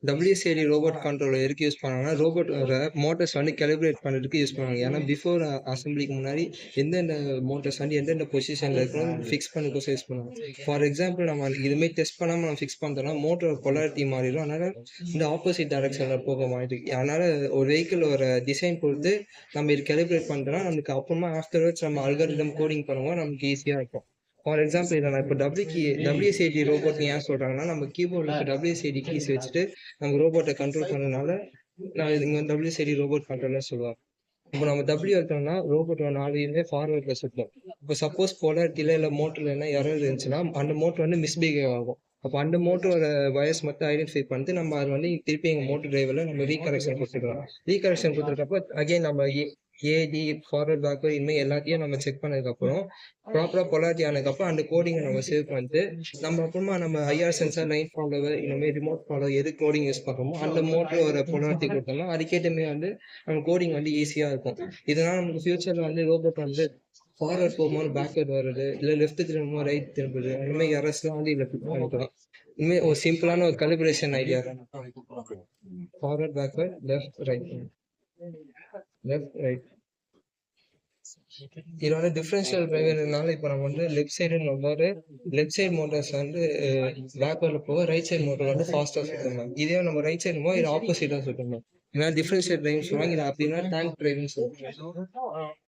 WSAD robot controller எதுக்கு use பண்ணாங்கன்னா, ரோபோட்டோட motors வந்து கேலிப்ரேட் பண்ணுறதுக்கு யூஸ் பண்ணுவாங்க. ஏன்னா பிஃபோர் அசம்பிளிக்கு முன்னாடி எந்தெந்த மோட்டர்ஸ் வந்து எந்தெந்த பொசிஷனில் இருக்கணும் ஃபிக்ஸ் பண்ணதுக்கோசம் யூஸ் பண்ணுவாங்க. ஃபார் எக்ஸாம்பிள் நம்ம இதுமாரி டெஸ்ட் பண்ணாமல் நம்ம ஃபிக்ஸ் பண்ணுறோம்னா மோட்டரோட பொலாரிட்டி மாறிடும். அதனால் இந்த ஆப்போசிட் டைரக்ஷனில் போக மாதிரி. அதனால் ஒரு வெஹிக்கிளோட டிசைன் பொறுத்து நம்ம இது கேலிப்ரேட் பண்ணுறோம்னா நமக்கு அப்புறமா ஆஃப்டர்வர்ட்ஸ் நம்ம அல்காரிதம் கோடிங் பண்ணுவோம், நமக்கு ஈஸியாக இருக்கும். ஃபார் எக்ஸாம்பிள் இதை நான் இப்போ WSAD ரோபோட்னு ஏன் சொல்கிறாங்கன்னா, நம்ம கீபோர்டில் WSAD கீஸ் வச்சுட்டு நம்ம ரோபோட்டை கண்ட்ரோல் பண்ணுறதுனால நான் இங்கே WSAD ரோபோட் கண்ட்ரோலர் சொல்லுவாங்க. இப்போ நம்ம எடுத்தோம்னா ரோபோட்டோட 4 இதுவுமே ஃபார்வர்டில் சுற்றும். இப்போ சப்போஸ் போலாரிட்டியில் இல்லை மோட்டரில் என்ன எரர் இருந்துச்சுன்னா அந்த மோட்டர் வந்து மிஸ்பிஹேவ் ஆகும். அப்போ அந்த மோட்டரோட வயர்ஸ் மட்டும் ஐடென்டிஃபை பண்ணிட்டு நம்ம அது வந்து திருப்பி எங்கள் மோட்டர் டிரைவரில் நம்ம ரீகரெக்ஷன் கொடுத்துக்கலாம். ரீகரெக்ஷன் கொடுத்துருக்கப்போ அகைன் நம்ம ஏடி ஃபார்வர்ட் பேக்வர்ட் இனிமேல் எல்லாத்தையும் நம்ம செக் பண்ணதுக்கப்புறம் ப்ராப்பராக பொலாரிட்டி ஆனதுக்கப்புறம் அந்த கோடிங்கை நம்ம சேவ் பண்ணிட்டு நம்ம அப்புறமா நம்ம ஐஆர் சென்சார் லைன் ஃபாலோவர் இனிமேல் ரிமோட் ஃபாலோ எது கோடிங் யூஸ் பண்ணுறோமோ அந்த மோட்டரோட பொலாரிட்டி கொடுத்தோம்னா அதுக்கேற்றமே வந்து நம்ம கோடிங் வந்து ஈஸியாக இருக்கும். இதனால் நமக்கு ஃபியூச்சரில் வந்து ரோபோட் வந்து ஃபார்வர்ட் போகும்போது பேக்வர்ட் வருது, இல்லை லெஃப்ட் திரும்பும்போது ரைட் திரும்புது, இனிமேல் எரர்ஸ்லாம் வந்து இதில் ஃபிட் பண்ணிக்கலாம். இனிமேல் ஒரு சிம்பிளான ஒரு calibration idea. Forward backward left right இது வந்து டிஃபரன்ஷியல் டிரைவர்னால இப்போ நம்ம வந்து லெஃப்ட் சைடு மோட்டர்ஸ் வந்து பேக்வர்டில் போக ரைட் சைடு மோட்டர் வந்து ஃபாஸ்ட்டாக சுற்றணும். இதே நம்ம ரைட் சைடு போக இது ஆப்போசிட்டாக சுற்றணும். இதனால டிஃபரன்ஷியல் டிரைவ்னு சொல்லுவாங்க. இது அப்படின்னா டேங்க் டிரைவ்னு சொல்லுவாங்க.